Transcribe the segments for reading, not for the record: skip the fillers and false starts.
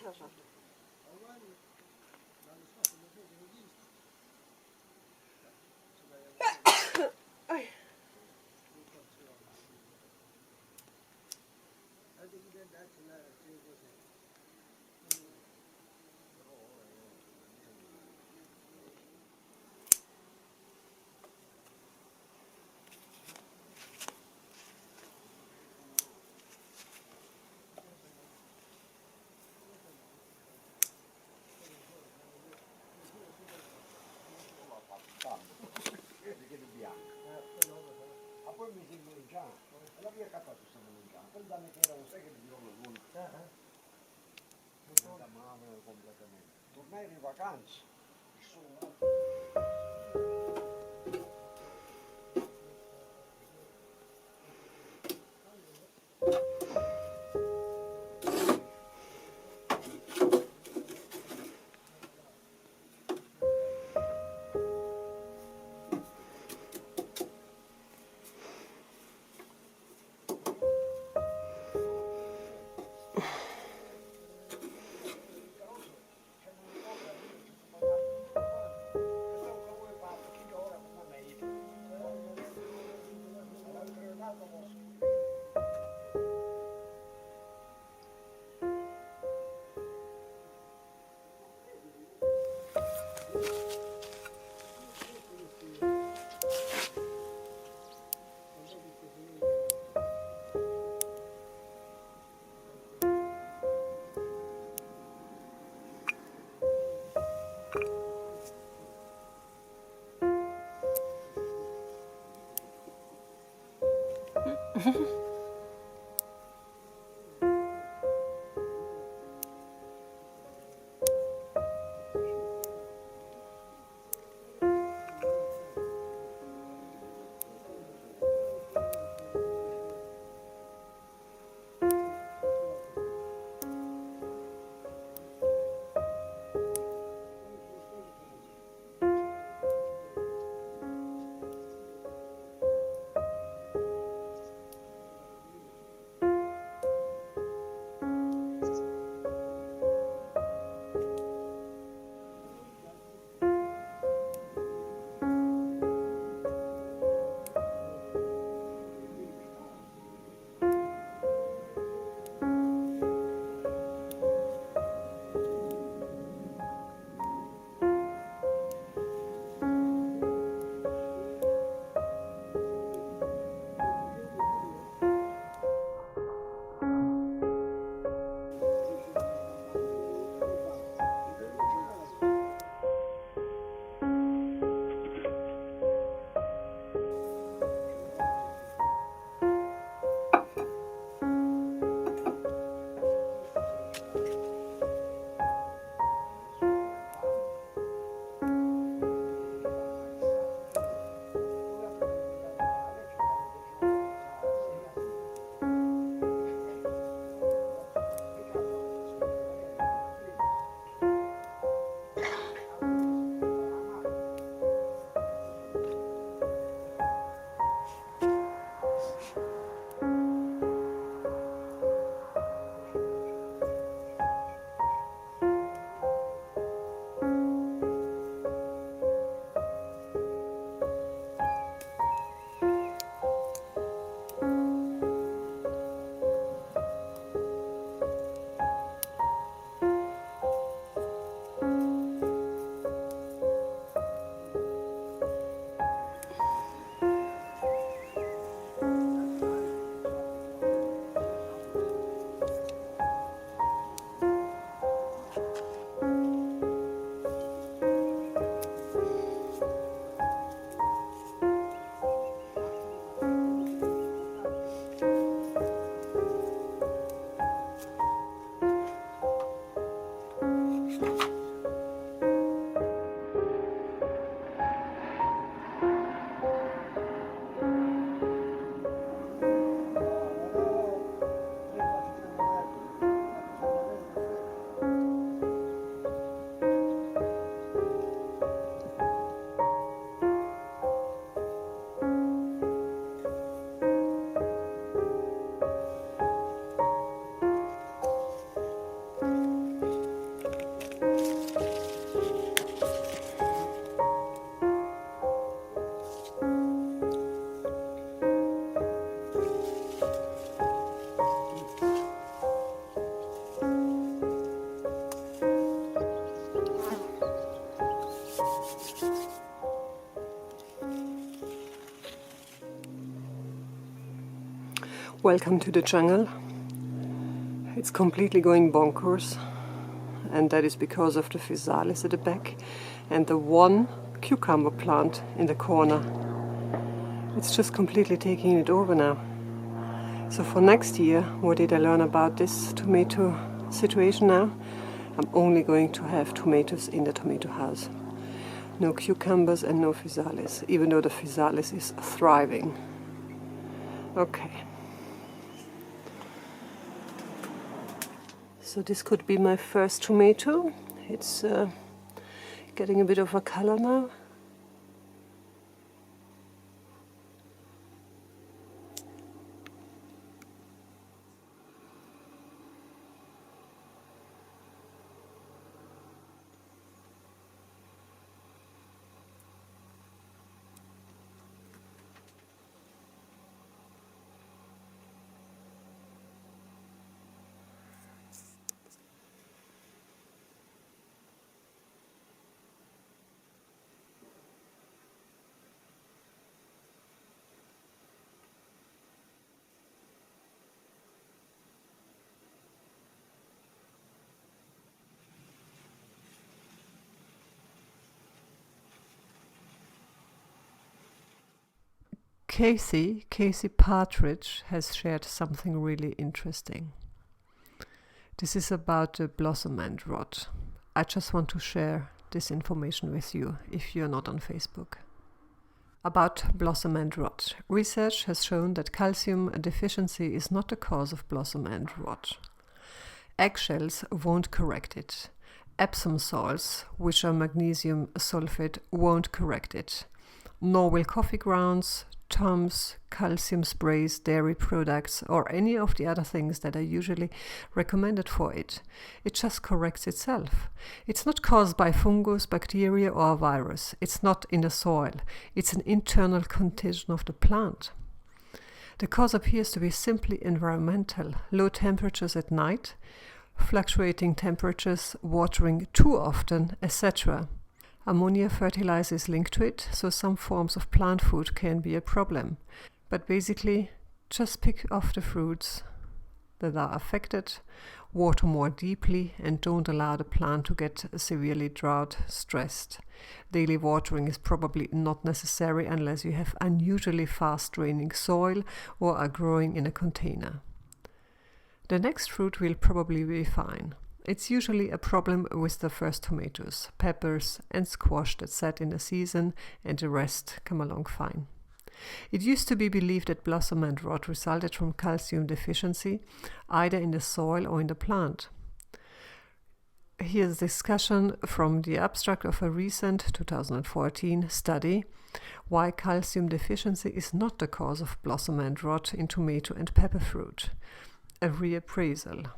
casa. Ai. Perché di bianco. Ma poi mi si mangiava, la mia capata si mangiava, per darmi che era un sai che mi dirò l'uno. Non da mamma completamente. Tornai in vacanza. Welcome to the jungle. It's completely going bonkers, and that is because of the physalis at the back and the one cucumber plant in the corner. It's just completely taking it over now. So for next year, what did I learn about this tomato situation now? I'm only going to have tomatoes in the tomato house. No cucumbers and no physalis, even though the physalis is thriving. Okay. So this could be my first tomato. It's getting a bit of a color now. Casey Partridge has shared something really interesting. This is about the blossom end rot. I just want to share this information with you if you're not on Facebook. About blossom end rot. Research has shown that calcium deficiency is not the cause of blossom end rot. Eggshells won't correct it. Epsom salts, which are magnesium sulfate, won't correct it. Nor will coffee grounds, Tums, calcium sprays, dairy products, or any of the other things that are usually recommended for it. It just corrects itself. It's not caused by fungus, bacteria, or a virus. It's not in the soil. It's an internal contagion of the plant. The cause appears to be simply environmental. Low temperatures at night, fluctuating temperatures, watering too often, etc. Ammonia fertilizer is linked to it, so some forms of plant food can be a problem. But basically, just pick off the fruits that are affected, water more deeply, and don't allow the plant to get severely drought stressed. Daily watering is probably not necessary unless you have unusually fast draining soil or are growing in a container. The next fruit will probably be fine. It's usually a problem with the first tomatoes, peppers, and squash that set in the season, and the rest come along fine. It used to be believed that blossom end rot resulted from calcium deficiency, either in the soil or in the plant. Here's a discussion from the abstract of a recent 2014 study, why calcium deficiency is not the cause of blossom end rot in tomato and pepper fruit. A reappraisal.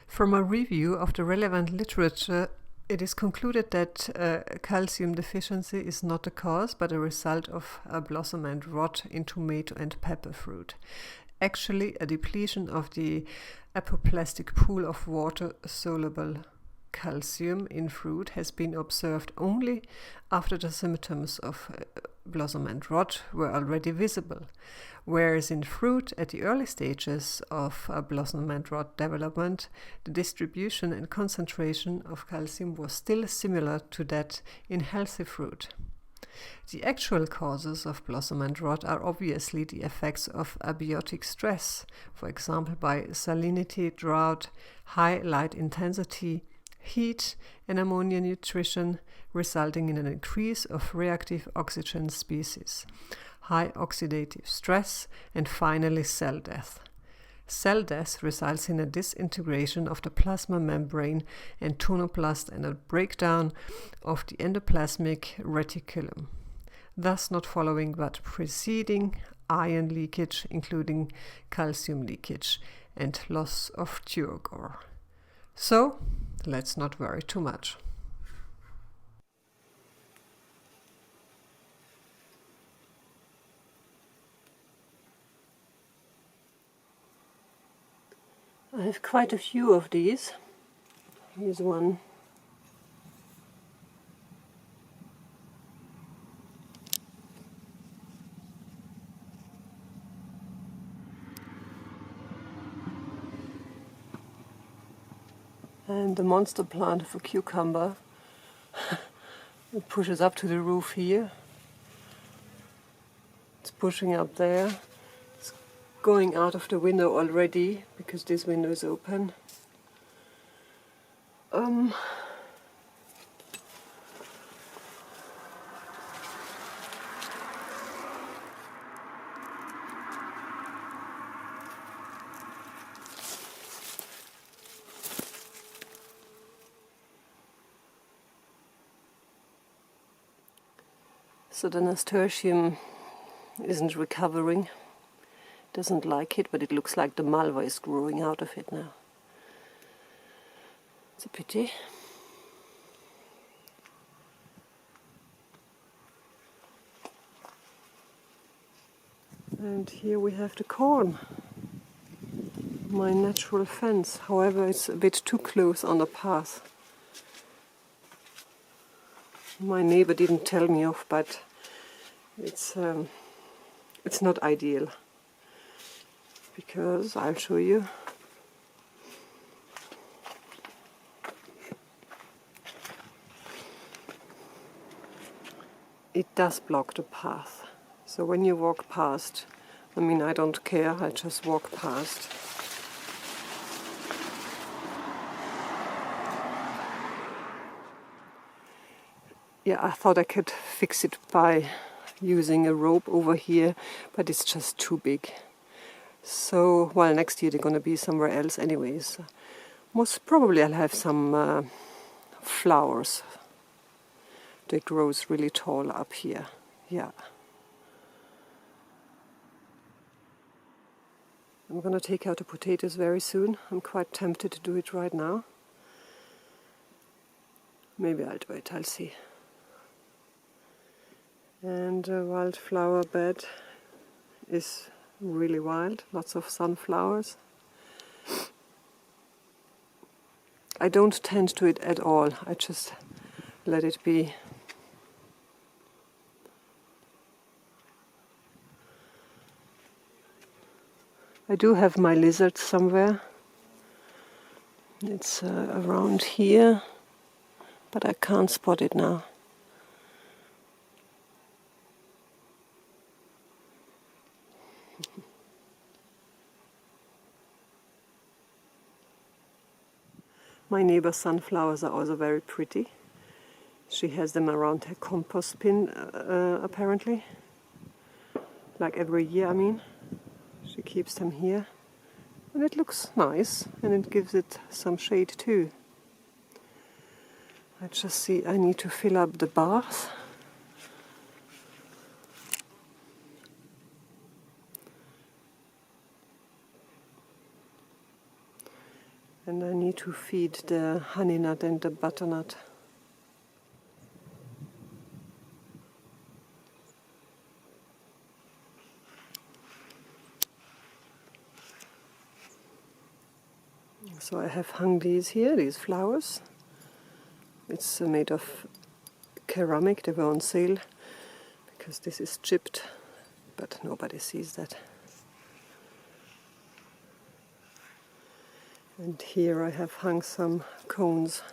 From a review of the relevant literature, it is concluded that calcium deficiency is not the cause, but a result of a blossom end rot in tomato and pepper fruit. Actually, a depletion of the apoplastic pool of water-soluble calcium in fruit has been observed only after the symptoms of blossom end rot were already visible, whereas in fruit at the early stages of blossom end rot development, the distribution and concentration of calcium was still similar to that in healthy fruit. The actual causes of blossom end rot are obviously the effects of abiotic stress, for example by salinity, drought, high light intensity, heat, and ammonia nutrition, resulting in an increase of reactive oxygen species, high oxidative stress, and finally cell death. Cell death results in a disintegration of the plasma membrane and tonoplast and a breakdown of the endoplasmic reticulum, thus not following but preceding ion leakage, including calcium leakage and loss of turgor. So, let's not worry too much. I have quite a few of these. Here's one. And the monster plant of a cucumber, it pushes up to the roof here. It's pushing up there. It's going out of the window already because this window is open. So the nasturtium isn't recovering, doesn't like it, but it looks like the malva is growing out of it now. It's a pity. And here we have the corn, my natural fence. However, it's a bit too close on the path. My neighbor didn't tell me of, but it's not ideal, because I'll show you. It does block the path. So when you walk past, I mean, I don't care, I just walk past. Yeah, I thought I could fix it by using a rope over here, but it's just too big. So, well, next year they're going to be somewhere else anyways. Most probably I'll have some flowers that grows really tall up here. Yeah. I'm going to take out the potatoes very soon. I'm quite tempted to do it right now. Maybe I'll do it, I'll see. And the wildflower bed is really wild, lots of sunflowers. I don't tend to it at all, I just let it be. I do have my lizard somewhere. It's around here, but I can't spot it now. My neighbor's sunflowers are also very pretty. She has them around her compost bin, apparently. Like every year, I mean. She keeps them here. And it looks nice, and it gives it some shade too. I just see I need to fill up the bath. And I need to feed the honey nut and the butternut. So I have hung these here, these flowers. It's made of ceramic, they were on sale because this is chipped, but nobody sees that. And here I have hung some cones.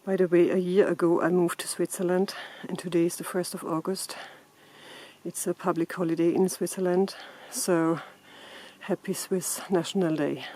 By the way, a year ago I moved to Switzerland, and today is the 1st of August. It's a public holiday in Switzerland, so happy Swiss National Day.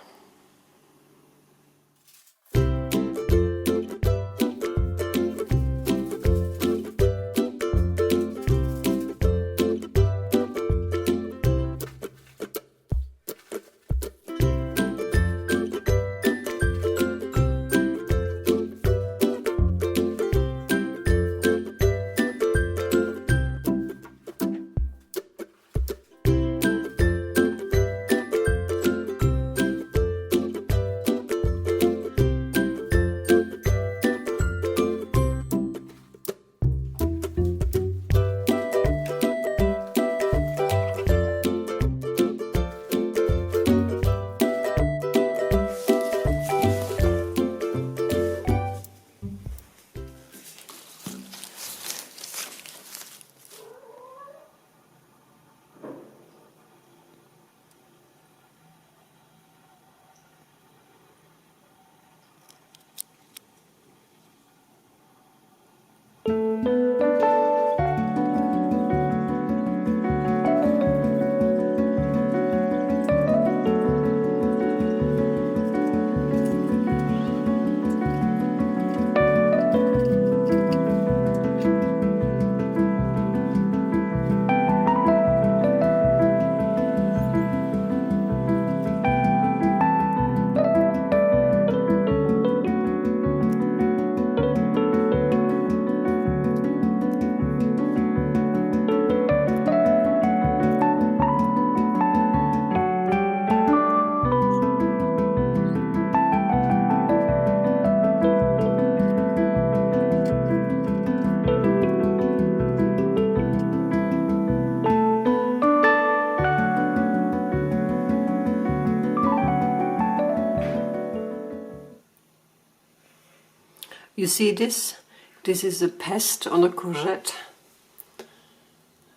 You see this? This is a pest on a courgette.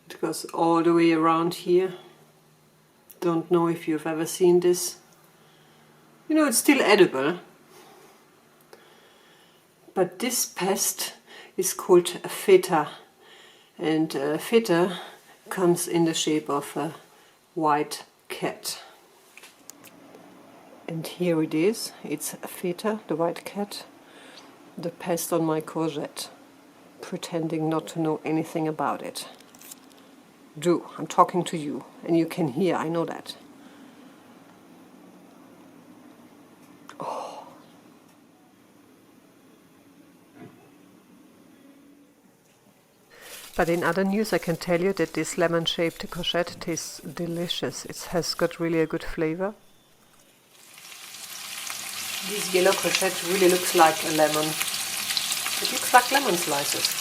It goes all the way around here. Don't know if you've ever seen this. You know, it's still edible. But this pest is called a feta. And feta comes in the shape of a white cat. And here it is. It's a feta, the white cat. The pest on my courgette, pretending not to know anything about it. I'm talking to you, and you can hear, I know that. Oh. But in other news I can tell you that this lemon-shaped courgette tastes delicious. It has got really a good flavor. This yellow courgette really looks like a lemon. It looks like lemon slices.